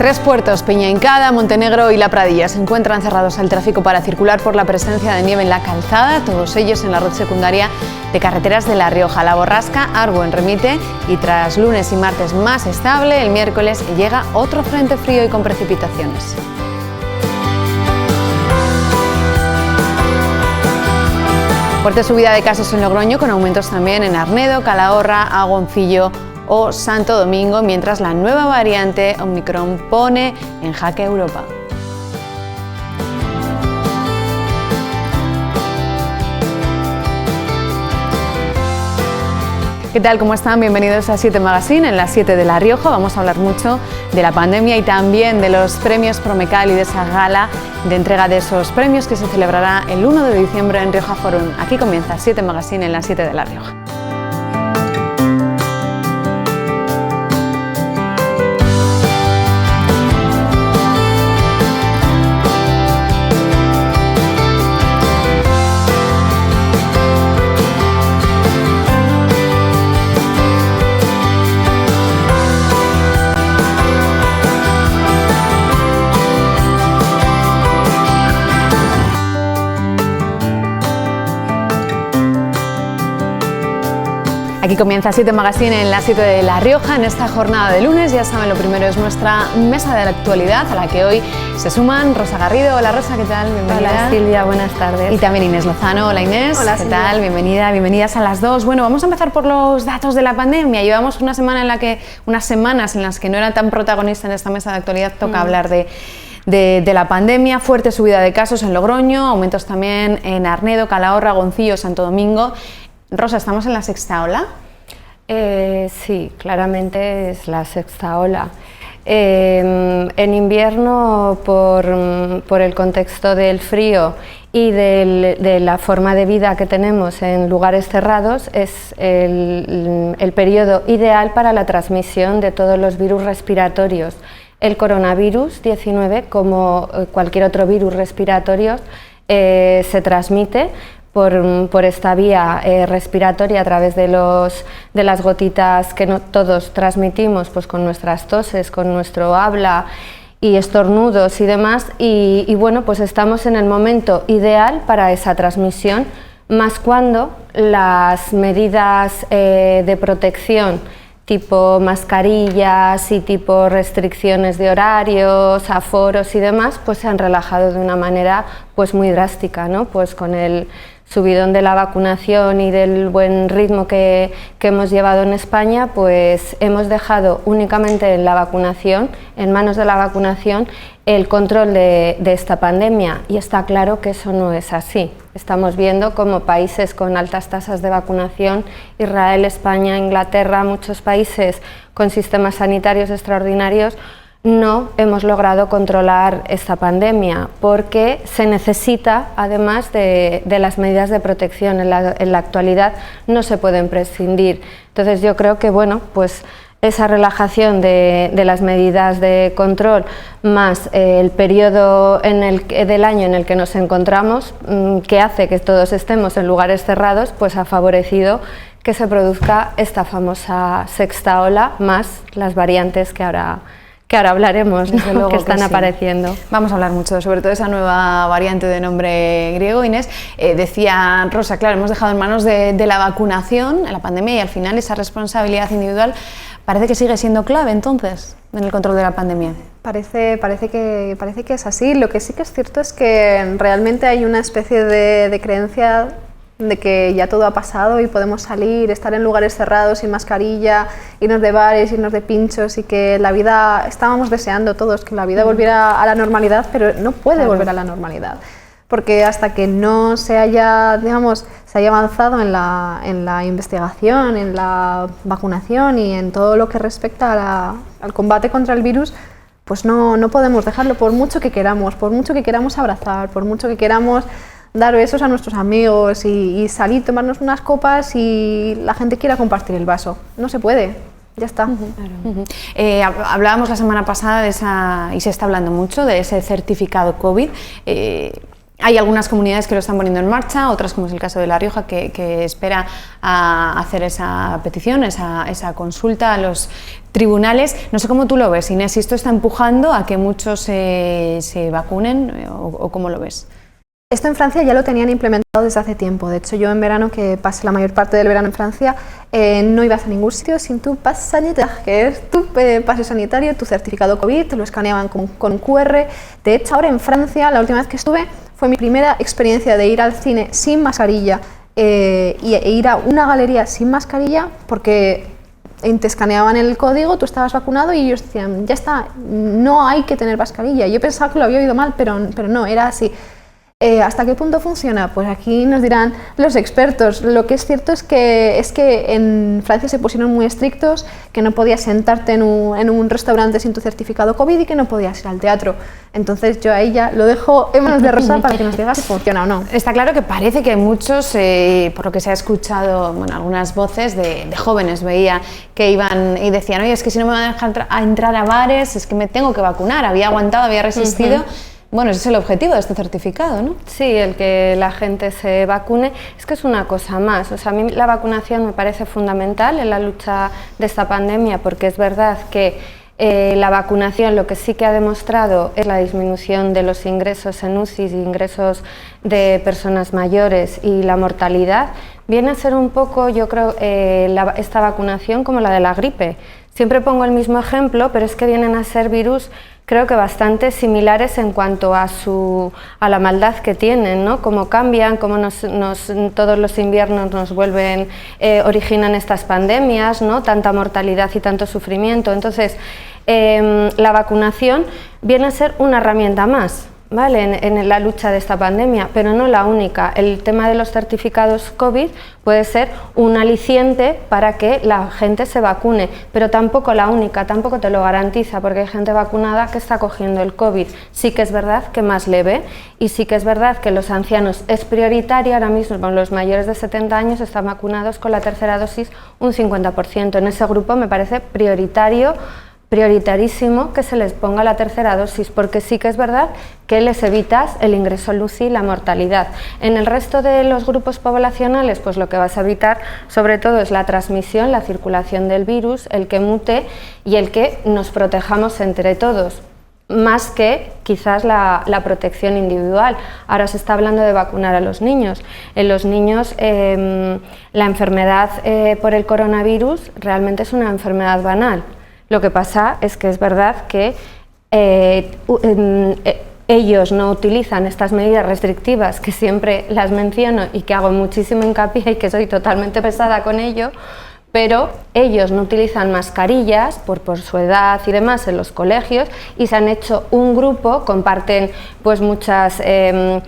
Tres puertos, Peña Hincada, Montenegro y La Pradilla, se encuentran cerrados al tráfico para circular por la presencia de nieve en la calzada, todos ellos en la red secundaria de carreteras de La Rioja. La borrasca Arwen remite y tras lunes y martes más estable, el miércoles llega otro frente frío y con precipitaciones. Fuerte subida de casos en Logroño, con aumentos también en Arnedo, Calahorra, Agoncillo o Santo Domingo, mientras la nueva variante Omicron pone en jaque a Europa. ¿Qué tal? ¿Cómo están? Bienvenidos a 7 Magazine, en las 7 de La Rioja. Vamos a hablar mucho de la pandemia y también de los premios Promecal y de esa gala de entrega de esos premios que se celebrará el 1 de diciembre en Rioja Forum. Aquí comienza 7 Magazine en las 7 de La Rioja. Aquí comienza 7 Magazine en las 7 de La Rioja en esta jornada de lunes. Ya saben, lo primero es nuestra mesa de la actualidad, a la que hoy se suman Rosa Garrido. Hola Rosa, ¿qué tal? Bienvenida. Hola Silvia, buenas tardes. Y también Inés Lozano. Hola Inés. Hola, ¿qué Silvia. tal? Bienvenidas a las dos. Bueno, vamos a empezar por los datos de la pandemia. Llevamos unas semanas en las que no era tan protagonista en esta mesa de actualidad. Toca hablar de la pandemia. Fuerte subida de casos en Logroño, aumentos también en Arnedo, Calahorra, Agoncillo, Santo Domingo. Rosa, ¿estamos en la sexta ola? Sí, claramente es la sexta ola. En invierno, por el contexto del frío y de la forma de vida que tenemos en lugares cerrados, es el periodo ideal para la transmisión de todos los virus respiratorios. El coronavirus 19, como cualquier otro virus respiratorio, se transmite por esta vía respiratoria a través de las gotitas que todos transmitimos, pues con nuestras toses, con nuestro habla y estornudos y demás, y bueno, pues estamos en el momento ideal para esa transmisión, más cuando las medidas de protección tipo mascarillas y tipo restricciones de horarios, aforos y demás, pues se han relajado de una manera pues muy drástica, ¿no? Pues con el subidón de la vacunación y del buen ritmo que hemos llevado en España, pues hemos dejado únicamente en manos de la vacunación, el control de esta pandemia, y está claro que eso no es así. Estamos viendo como países con altas tasas de vacunación, Israel, España, Inglaterra, muchos países con sistemas sanitarios extraordinarios, no hemos logrado controlar esta pandemia, porque se necesita, además de las medidas de protección en la actualidad, no se pueden prescindir. Entonces yo creo que bueno, pues esa relajación de las medidas de control más el periodo del año en el que nos encontramos, que hace que todos estemos en lugares cerrados, pues ha favorecido que se produzca esta famosa sexta ola, más las variantes que ahora hablaremos, desde luego que están sí. apareciendo. Vamos a hablar mucho, sobre todo esa nueva variante de nombre griego. Inés, decía Rosa, claro, hemos dejado en manos de la vacunación en la pandemia, y al final esa responsabilidad individual parece que sigue siendo clave entonces en el control de la pandemia. Parece que es así. Lo que sí que es cierto es que realmente hay una especie de creencia de que ya todo ha pasado y podemos salir, estar en lugares cerrados sin mascarilla, irnos de bares, irnos de pinchos, y que la vida, estábamos deseando todos que la vida volviera a la normalidad, pero no puede volver a la normalidad, porque hasta que no se haya avanzado en la investigación, en la vacunación y en todo lo que respecta al combate contra el virus, pues no podemos dejarlo, por mucho que queramos abrazar, por mucho que queramos dar besos a nuestros amigos y salir, tomarnos unas copas y la gente quiera compartir el vaso. No se puede, ya está. Hablábamos la semana pasada y se está hablando mucho de ese certificado COVID. Hay algunas comunidades que lo están poniendo en marcha, otras, como es el caso de La Rioja, que espera a hacer esa petición, esa consulta a los tribunales. No sé cómo tú lo ves, Inés, si esto está empujando a que muchos se vacunen o cómo lo ves. Esto en Francia ya lo tenían implementado desde hace tiempo. De hecho, yo en verano, que pasé la mayor parte del verano en Francia, no ibas a ningún sitio sin tu pass sanitaire, que es tu pase sanitario, tu certificado COVID, te lo escaneaban con QR. De hecho, ahora en Francia, la última vez que estuve, fue mi primera experiencia de ir al cine sin mascarilla e ir a una galería sin mascarilla, porque te escaneaban el código, tú estabas vacunado y ellos decían, ya está, no hay que tener mascarilla. Yo pensaba que lo había oído mal, pero no, era así. ¿Hasta qué punto funciona? Pues aquí nos dirán los expertos. Lo que es cierto es que en Francia se pusieron muy estrictos, que no podías sentarte en un restaurante sin tu certificado COVID y que no podías ir al teatro. Entonces yo ahí ya lo dejo en manos de Rosa para que nos diga si funciona o no. Está claro que parece que muchos, por lo que se ha escuchado, bueno, algunas voces de jóvenes veía que iban y decían, oye, es que si no me van a dejar entrar a bares, es que me tengo que vacunar, había aguantado, había resistido. Bueno, ese es el objetivo de este certificado, ¿no? Sí, el que la gente se vacune. Es que es una cosa más. O sea, a mí la vacunación me parece fundamental en la lucha de esta pandemia, porque es verdad que la vacunación lo que sí que ha demostrado es la disminución de los ingresos en UCI, ingresos de personas mayores y la mortalidad. Viene a ser un poco, yo creo, esta vacunación como la de la gripe. Siempre pongo el mismo ejemplo, pero es que vienen a ser virus, creo que bastante similares en cuanto a la maldad que tienen, ¿no? Cómo cambian, cómo todos los inviernos nos originan estas pandemias, ¿no? Tanta mortalidad y tanto sufrimiento. Entonces, la vacunación viene a ser una herramienta más, ¿vale? En la lucha de esta pandemia, pero no la única. El tema de los certificados COVID puede ser un aliciente para que la gente se vacune, pero tampoco la única, tampoco te lo garantiza, porque hay gente vacunada que está cogiendo el COVID. Sí que es verdad que más leve, y sí que es verdad que los ancianos es prioritario. Ahora mismo los mayores de 70 años están vacunados con la tercera dosis un 50%. En ese grupo me parece prioritarísimo que se les ponga la tercera dosis, porque sí que es verdad que les evitas el ingreso al UCI y la mortalidad. En el resto de los grupos poblacionales, pues lo que vas a evitar sobre todo es la transmisión, la circulación del virus, el que mute y el que nos protejamos entre todos, más que quizás la protección individual. Ahora se está hablando de vacunar a los niños. En los niños la enfermedad por el coronavirus realmente es una enfermedad banal. Lo que pasa es que es verdad que ellos no utilizan estas medidas restrictivas, que siempre las menciono y que hago muchísimo hincapié y que soy totalmente pesada con ello, pero ellos no utilizan mascarillas por su edad y demás en los colegios, y se han hecho un grupo, comparten pues muchas, se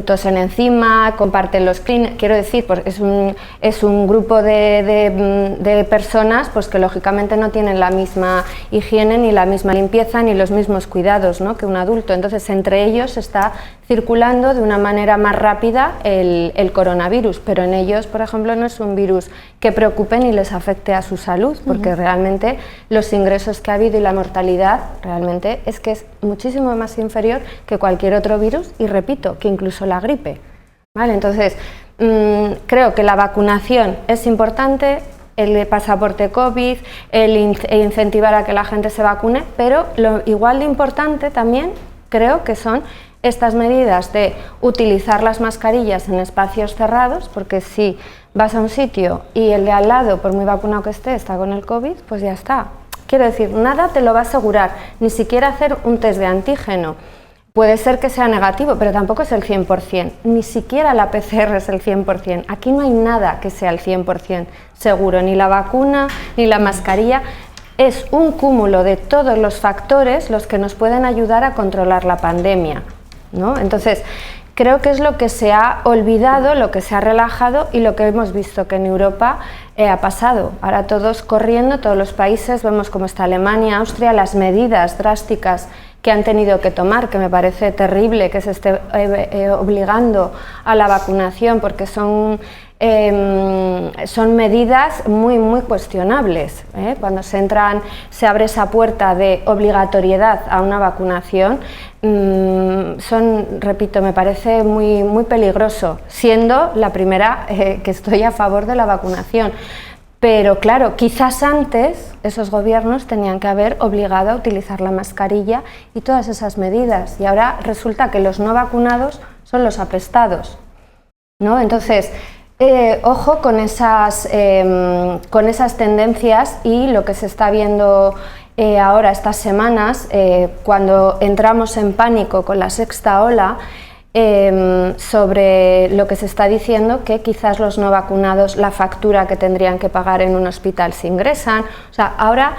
tosen encima, comparten los clean, quiero decir, pues es un grupo de personas pues que lógicamente no tienen la misma higiene, ni la misma limpieza, ni los mismos cuidados, ¿no?, que un adulto. Entonces entre ellos está circulando de una manera más rápida el coronavirus, pero en ellos, por ejemplo, no es un virus que preocupe ni les afecte a su salud, porque realmente los ingresos que ha habido y la mortalidad realmente es que es muchísimo más inferior que cualquier otro virus, y repito, que incluso la gripe, ¿vale? Entonces, creo que la vacunación es importante, el pasaporte COVID, el incentivar a que la gente se vacune, pero lo igual de importante también creo que son estas medidas de utilizar las mascarillas en espacios cerrados, porque si vas a un sitio y el de al lado, por muy vacunado que esté, está con el COVID, pues ya está. Quiero decir, nada te lo va a asegurar, ni siquiera hacer un test de antígeno. Puede ser que sea negativo, pero tampoco es el 100%, ni siquiera la PCR es el 100%. Aquí no hay nada que sea el 100% seguro, ni la vacuna, ni la mascarilla. Es un cúmulo de todos los factores los que nos pueden ayudar a controlar la pandemia, ¿no? Entonces, creo que es lo que se ha olvidado, lo que se ha relajado y lo que hemos visto que en Europa ha pasado. Ahora todos corriendo, todos los países, vemos cómo está Alemania, Austria, las medidas drásticas que han tenido que tomar, que me parece terrible que se esté obligando a la vacunación, porque son son medidas muy cuestionables. Cuando se abre esa puerta de obligatoriedad a una vacunación, repito, me parece muy peligroso, siendo la primera que estoy a favor de la vacunación. Pero claro, quizás antes esos gobiernos tenían que haber obligado a utilizar la mascarilla y todas esas medidas, y ahora resulta que los no vacunados son los apestados, ¿no? Entonces, ojo con esas tendencias, y lo que se está viendo ahora estas semanas, cuando entramos en pánico con la sexta ola, sobre lo que se está diciendo, que quizás los no vacunados, la factura que tendrían que pagar en un hospital se ingresan. O sea, ahora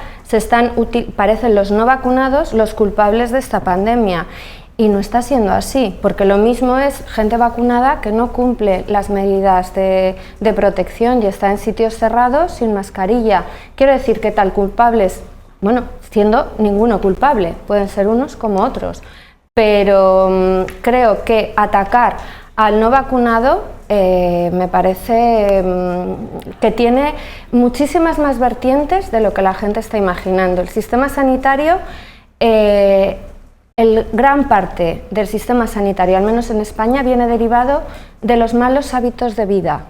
parecen los no vacunados los culpables de esta pandemia, y no está siendo así, porque lo mismo es gente vacunada que no cumple las medidas de protección y está en sitios cerrados sin mascarilla. Quiero decir que tal culpables, bueno, siendo ninguno culpable, pueden ser unos como otros. Pero creo que atacar al no vacunado me parece que tiene muchísimas más vertientes de lo que la gente está imaginando. El sistema sanitario, gran parte del sistema sanitario, al menos en España, viene derivado de los malos hábitos de vida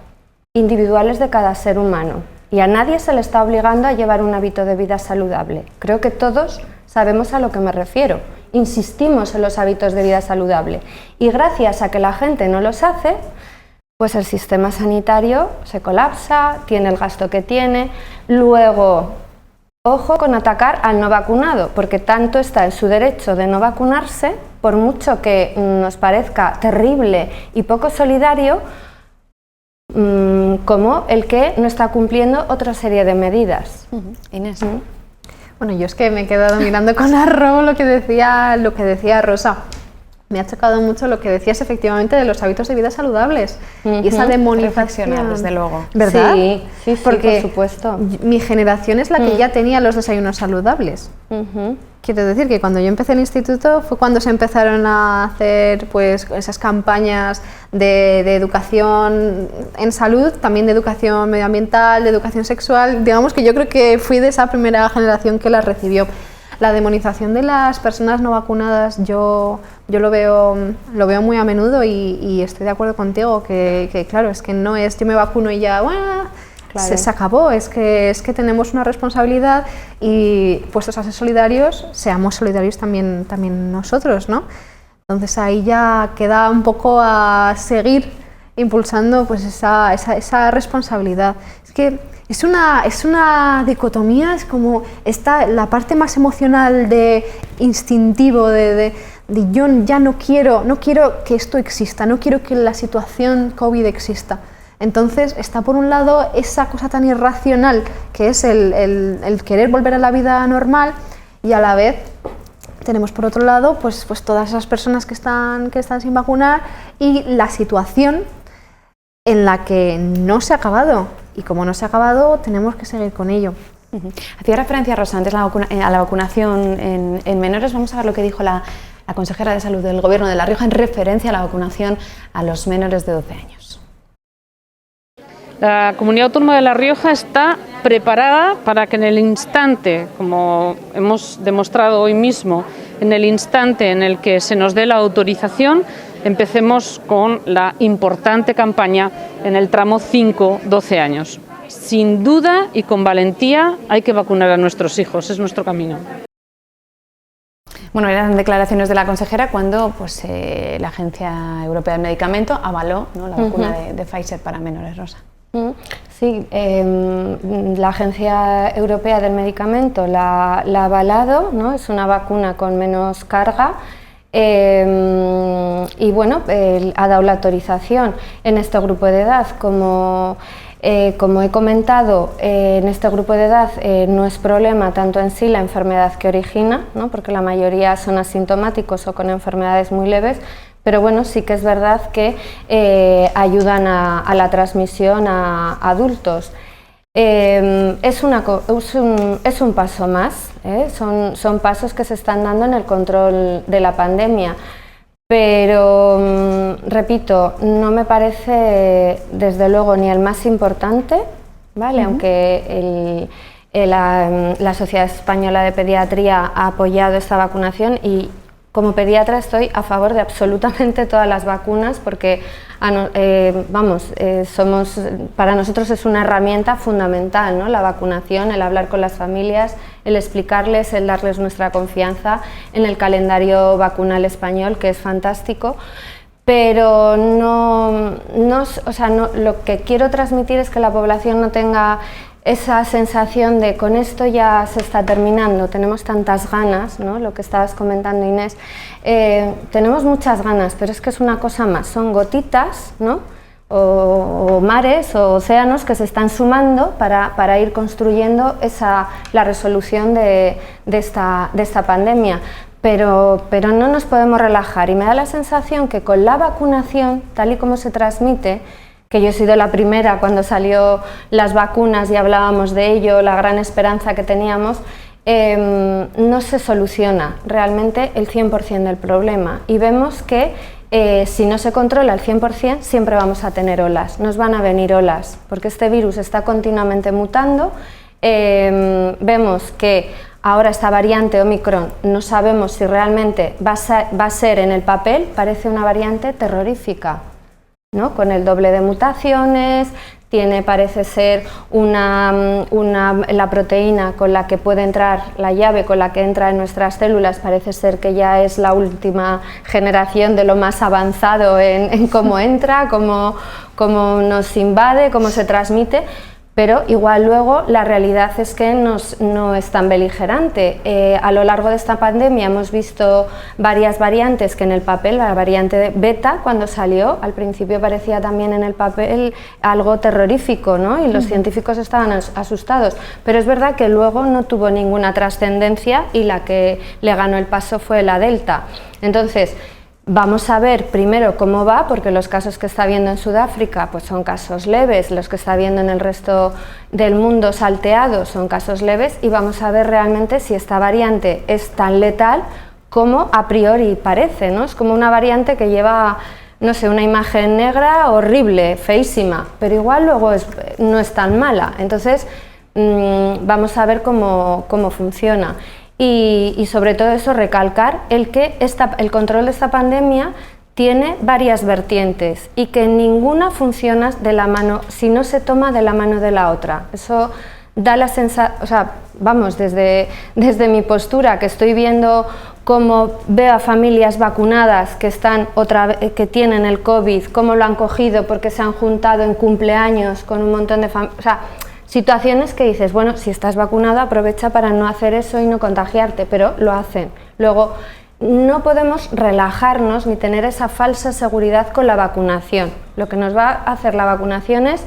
individuales de cada ser humano, y a nadie se le está obligando a llevar un hábito de vida saludable. Creo que todos sabemos a lo que me refiero. Insistimos en los hábitos de vida saludable, y gracias a que la gente no los hace, pues el sistema sanitario se colapsa, tiene el gasto que tiene. Luego, ojo con atacar al no vacunado, porque tanto está en su derecho de no vacunarse, por mucho que nos parezca terrible y poco solidario, como el que no está cumpliendo otra serie de medidas. Inés. Bueno, yo es que me he quedado mirando con arrobo lo que decía Rosa. Me ha chocado mucho lo que decías, efectivamente, de los hábitos de vida saludables y esa demonización. Desde luego. ¿Verdad? Sí, porque por supuesto. Mi generación es la que ya tenía los desayunos saludables. Quiero decir que cuando yo empecé el instituto fue cuando se empezaron a hacer pues esas campañas de educación en salud, también de educación medioambiental, de educación sexual. Digamos que yo creo que fui de esa primera generación que las recibió. La demonización de las personas no vacunadas yo lo veo muy a menudo, y estoy de acuerdo contigo que claro, es que no es yo me vacuno y ya, bueno, claro, se acabó. Es que tenemos una responsabilidad, y puestos a ser solidarios, seamos solidarios también nosotros, ¿no? Entonces ahí ya queda un poco a seguir impulsando pues esa responsabilidad. Es que es una dicotomía, es como la parte más emocional, instintivo, de yo ya no quiero que esto exista, no quiero que la situación COVID exista. Entonces está por un lado esa cosa tan irracional que es el querer volver a la vida normal, y a la vez tenemos por otro lado pues todas esas personas que están sin vacunar, y la situación en la que no se ha acabado, y como no se ha acabado tenemos que seguir con ello. Hacía referencia, Rosa, antes a la vacunación en menores. Vamos a ver lo que dijo la consejera de Salud del Gobierno de La Rioja en referencia a la vacunación a los menores de 12 años. La Comunidad Autónoma de La Rioja está preparada para que en el instante, como hemos demostrado hoy mismo, en el instante en el que se nos dé la autorización, empecemos con la importante campaña en el tramo 5-12 años. Sin duda y con valentía hay que vacunar a nuestros hijos, es nuestro camino. Bueno, eran declaraciones de la consejera cuando la Agencia Europea del Medicamento avaló, ¿no?, la vacuna de Pfizer para menores, Rosa. Sí, la Agencia Europea del Medicamento la ha avalado, ¿no? Es una vacuna con menos carga. Y bueno, ha dado la autorización en este grupo de edad. Como he comentado, en este grupo de edad no es problema tanto en sí la enfermedad que origina, ¿no?, porque la mayoría son asintomáticos o con enfermedades muy leves, pero bueno, sí que es verdad que ayudan a la transmisión a adultos. Es un paso más, son pasos que se están dando en el control de la pandemia, Pero, repito, no me parece desde luego ni el más importante, ¿vale? Aunque la Sociedad Española de Pediatría ha apoyado esta vacunación y como pediatra estoy a favor de absolutamente todas las vacunas porque para nosotros es una herramienta fundamental, ¿no? La vacunación, el hablar con las familias, el explicarles, el darles nuestra confianza en el calendario vacunal español, que es fantástico. Pero lo que quiero transmitir es que la población no tenga esa sensación de con esto ya se está terminando, tenemos tantas ganas, ¿no? Lo que estabas comentando, Inés, tenemos muchas ganas, pero es que es una cosa más, son gotitas, ¿no? o mares o océanos que se están sumando para ir construyendo la resolución de esta pandemia. Pero no nos podemos relajar y me da la sensación que con la vacunación, tal y como se transmite, que yo he sido la primera cuando salió las vacunas y hablábamos de ello, la gran esperanza que teníamos, no se soluciona realmente el 100% del problema y vemos que si no se controla el 100% siempre vamos a tener olas, nos van a venir olas porque este virus está continuamente mutando, vemos que ahora esta variante Omicron no sabemos si realmente va a ser en el papel, parece una variante terrorífica, ¿no? Con el doble de mutaciones, parece ser la proteína con la que puede entrar, la llave con la que entra en nuestras células, parece ser que ya es la última generación de lo más avanzado en cómo entra, cómo nos invade, cómo se transmite. Pero igual luego la realidad es que no es tan beligerante. A lo largo de esta pandemia hemos visto varias variantes que en el papel, la variante beta cuando salió, al principio parecía también en el papel algo terrorífico, ¿no? Y los científicos estaban asustados, pero es verdad que luego no tuvo ninguna trascendencia y la que le ganó el paso fue la delta. Entonces, vamos a ver primero cómo va, porque los casos que está viendo en Sudáfrica pues son casos leves, los que está viendo en el resto del mundo salteados son casos leves y vamos a ver realmente si esta variante es tan letal como a priori parece, ¿no? Es como una variante que lleva, no sé, una imagen negra horrible, feísima, pero igual luego no es tan mala. Entonces vamos a ver cómo funciona. Y sobre todo eso recalcar el control de esta pandemia tiene varias vertientes y que ninguna funciona de la mano si no se toma de la mano de la otra. Eso da la sensación, o sea, vamos, desde mi postura que estoy viendo cómo veo a familias vacunadas que tienen el COVID, cómo lo han cogido porque se han juntado en cumpleaños con un montón de familias, o sea, situaciones que dices, bueno, si estás vacunado aprovecha para no hacer eso y no contagiarte, pero lo hacen. Luego, no podemos relajarnos ni tener esa falsa seguridad con la vacunación. Lo que nos va a hacer la vacunación es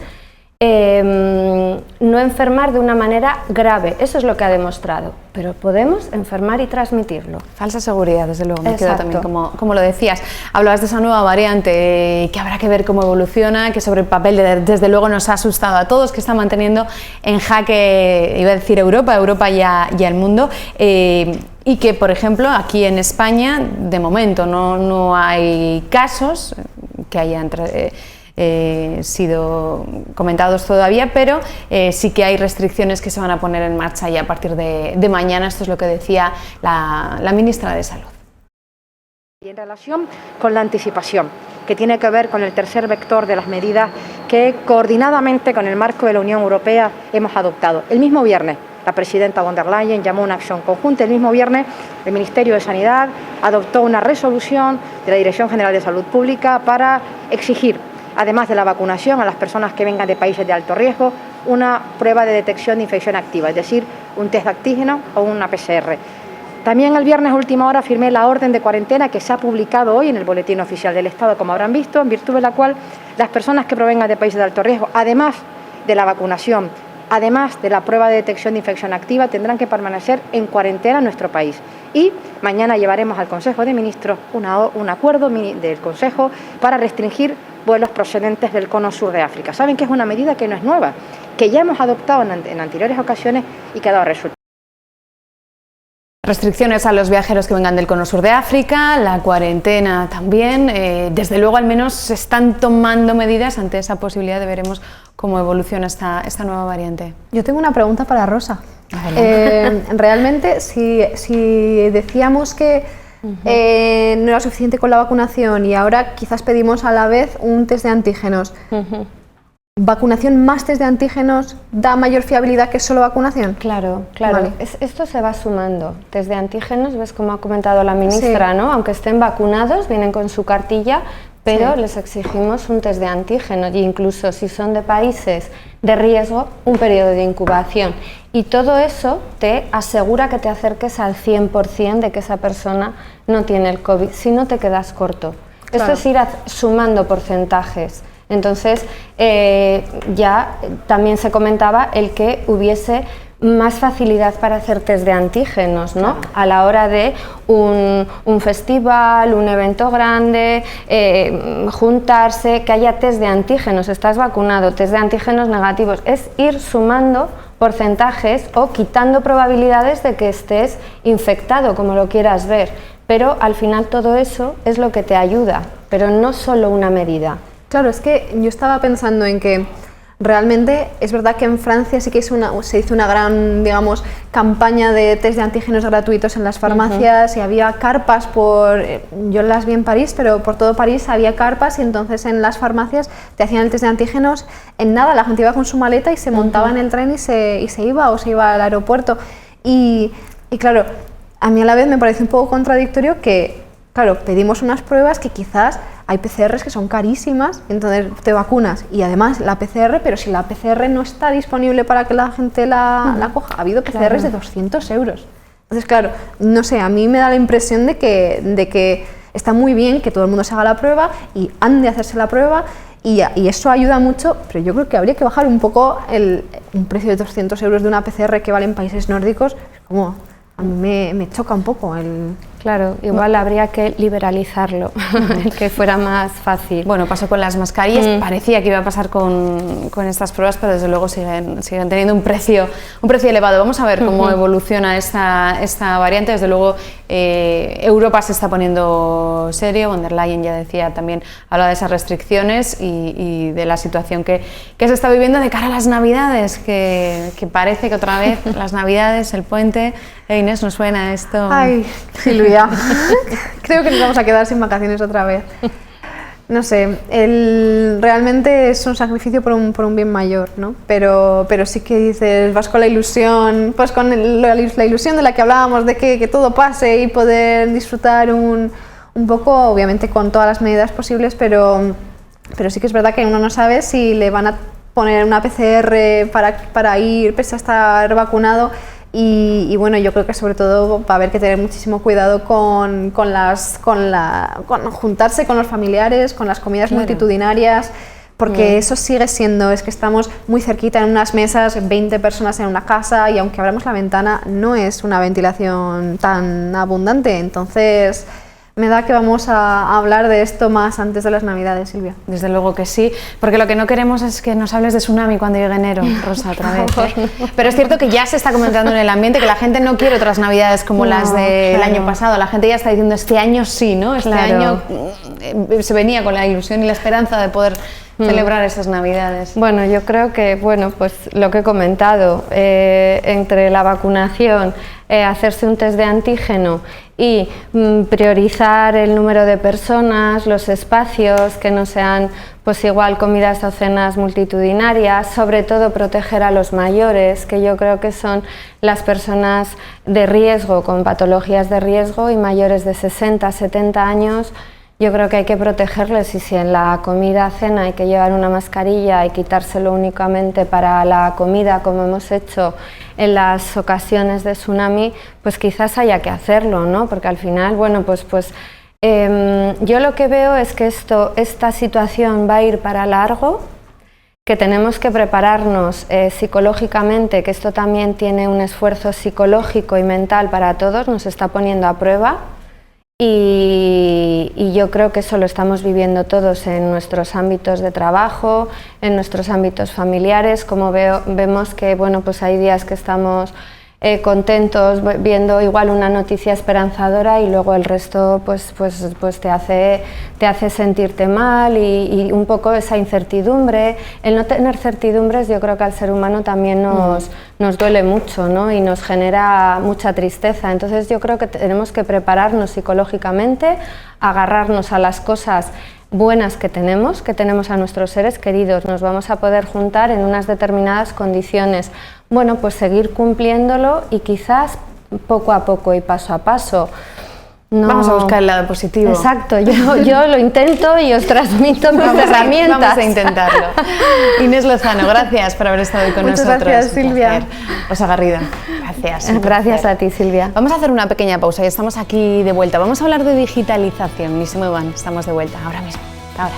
no enfermar de una manera grave, eso es lo que ha demostrado, pero podemos enfermar y transmitirlo. Falsa seguridad, desde luego, me queda también como lo decías. Hablabas de esa nueva variante que habrá que ver cómo evoluciona, que sobre el papel desde luego nos ha asustado a todos, que está manteniendo en jaque, iba a decir Europa y el mundo, y que, por ejemplo, aquí en España, de momento no hay casos que hayan sido comentados todavía, pero sí que hay restricciones que se van a poner en marcha ya a partir de mañana. Esto es lo que decía la ministra de Salud. Y en relación con la anticipación, que tiene que ver con el tercer vector de las medidas que coordinadamente con el marco de la Unión Europea hemos adoptado. El mismo viernes, la presidenta von der Leyen llamó a una acción conjunta. El mismo viernes, el Ministerio de Sanidad adoptó una resolución de la Dirección General de Salud Pública para exigir, además de la vacunación a las personas que vengan de países de alto riesgo, una prueba de detección de infección activa, es decir, un test de antígeno o una PCR. También el viernes a última hora firmé la orden de cuarentena que se ha publicado hoy en el Boletín Oficial del Estado, como habrán visto, en virtud de la cual las personas que provengan de países de alto riesgo, además de la vacunación, además de la prueba de detección de infección activa, tendrán que permanecer en cuarentena en nuestro país. Y mañana llevaremos al Consejo de Ministros un acuerdo del Consejo para restringir vuelos procedentes del cono sur de África. Saben que es una medida que no es nueva, que ya hemos adoptado en anteriores ocasiones y que ha dado resultados. Restricciones a los viajeros que vengan del cono sur de África, la cuarentena también. Desde luego, al menos se están tomando medidas ante esa posibilidad de veremos cómo evoluciona esta nueva variante. Yo tengo una pregunta para Rosa. Realmente, si decíamos que no era suficiente con la vacunación y ahora quizás pedimos a la vez un test de antígenos, ¿vacunación más test de antígenos da mayor fiabilidad que solo vacunación? Claro. Vale. Esto se va sumando. Test de antígenos, ves como ha comentado la ministra, ¿no? Aunque estén vacunados, vienen con su cartilla, pero les exigimos un test de antígenos, e incluso si son de países de riesgo, un periodo de incubación. Y todo eso te asegura que te acerques al 100% de que esa persona no tiene el COVID, si no te quedas corto. Esto es ir sumando porcentajes. Entonces, ya también se comentaba el que hubiese más facilidad para hacer test de antígenos, ¿no? A la hora de un festival, un evento grande, juntarse, que haya test de antígenos, estás vacunado, test de antígenos negativos, es ir sumando porcentajes o quitando probabilidades de que estés infectado, como lo quieras ver, pero al final todo eso es lo que te ayuda, pero no solo una medida. Claro, es que yo estaba pensando en que realmente es verdad que en Francia sí que se hizo una gran, digamos, campaña de test de antígenos gratuitos en las farmacias y había carpas yo las vi en París, pero por todo París había carpas y entonces en las farmacias te hacían el test de antígenos en nada, la gente iba con su maleta y se montaba en el tren y se iba al aeropuerto y claro, a mí a la vez me parece un poco contradictorio que, claro, pedimos unas pruebas que quizás hay PCRs que son carísimas, entonces te vacunas y además la PCR, pero si la PCR no está disponible para que la gente la coja, ha habido PCRs de 200 euros. Entonces, claro, no sé, a mí me da la impresión de que está muy bien que todo el mundo se haga la prueba y han de hacerse la prueba y eso ayuda mucho, pero yo creo que habría que bajar un poco un precio de 200 euros de una PCR que vale en países nórdicos, como a mí me choca un poco el... Claro, igual habría que liberalizarlo, que fuera más fácil. Bueno, pasó con las mascarillas, parecía que iba a pasar con estas pruebas, pero desde luego siguen teniendo un precio elevado. Vamos a ver cómo evoluciona esta variante. Desde luego Europa se está poniendo serio, von der Leyen ya decía, también habla de esas restricciones y de la situación que se está viviendo de cara a las Navidades, que parece que otra vez las Navidades, el puente... Inés, ¿nos suena esto? Ay, Silvia, creo que nos vamos a quedar sin vacaciones otra vez. No sé, realmente es un sacrificio por un bien mayor, ¿no? Pero sí que dices, vas con la ilusión, pues con la ilusión de la que hablábamos, de que todo pase y poder disfrutar un poco, obviamente con todas las medidas posibles, pero sí que es verdad que uno no sabe si le van a poner una PCR para ir pese a estar vacunado. Y bueno, yo creo que sobre todo va a haber que tener muchísimo cuidado con juntarse con los familiares, con las comidas multitudinarias, porque eso sigue siendo, es que estamos muy cerquita en unas mesas, 20 personas en una casa y aunque abramos la ventana no es una ventilación tan abundante, entonces... Me da que vamos a hablar de esto más antes de las Navidades, Silvia. Desde luego que sí, porque lo que no queremos es que nos hables de tsunami cuando llegue enero, Rosa, otra vez. Pero es cierto que ya se está comentando en el ambiente que la gente no quiere otras Navidades como las del año pasado. La gente ya está diciendo este año sí, ¿no? Este año se venía con la ilusión y la esperanza de poder celebrar esas Navidades. Bueno, yo creo que, pues lo que he comentado, entre la vacunación, hacerse un test de antígeno y priorizar el número de personas, los espacios, que no sean pues igual comidas o cenas multitudinarias, sobre todo proteger a los mayores, que yo creo que son las personas de riesgo, con patologías de riesgo y mayores de 60, 70 años. Yo creo que hay que protegerles y si en la comida, cena hay que llevar una mascarilla y quitárselo únicamente para la comida, como hemos hecho en las ocasiones de tsunami, pues quizás haya que hacerlo, ¿no? Porque al final, bueno, pues yo lo que veo es que esta situación va a ir para largo, que tenemos que prepararnos psicológicamente, que esto también tiene un esfuerzo psicológico y mental para todos, nos está poniendo a prueba. Y yo creo que eso lo estamos viviendo todos en nuestros ámbitos de trabajo, en nuestros ámbitos familiares, como vemos que bueno, pues hay días que estamos contentos viendo igual una noticia esperanzadora y luego el resto pues te hace sentirte mal y un poco esa incertidumbre. El no tener certidumbres yo creo que al ser humano también nos duele mucho, ¿no? Y nos genera mucha tristeza. Entonces yo creo que tenemos que prepararnos psicológicamente, agarrarnos a las cosas buenas que tenemos a nuestros seres queridos, nos vamos a poder juntar en unas determinadas condiciones. Bueno, pues seguir cumpliéndolo y quizás poco a poco y paso a paso. No... Vamos a buscar el lado positivo. Exacto, yo lo intento y os transmito mis herramientas. Vamos a intentarlo. Inés Lozano, gracias por haber estado hoy con Muchas nosotros. Gracias, Silvia. Rosa Garrido, gracias. Gracias a ti, Silvia. Vamos a hacer una pequeña pausa y estamos aquí de vuelta. Vamos a hablar de digitalización. Ni se muevan, estamos de vuelta ahora mismo. Hasta ahora.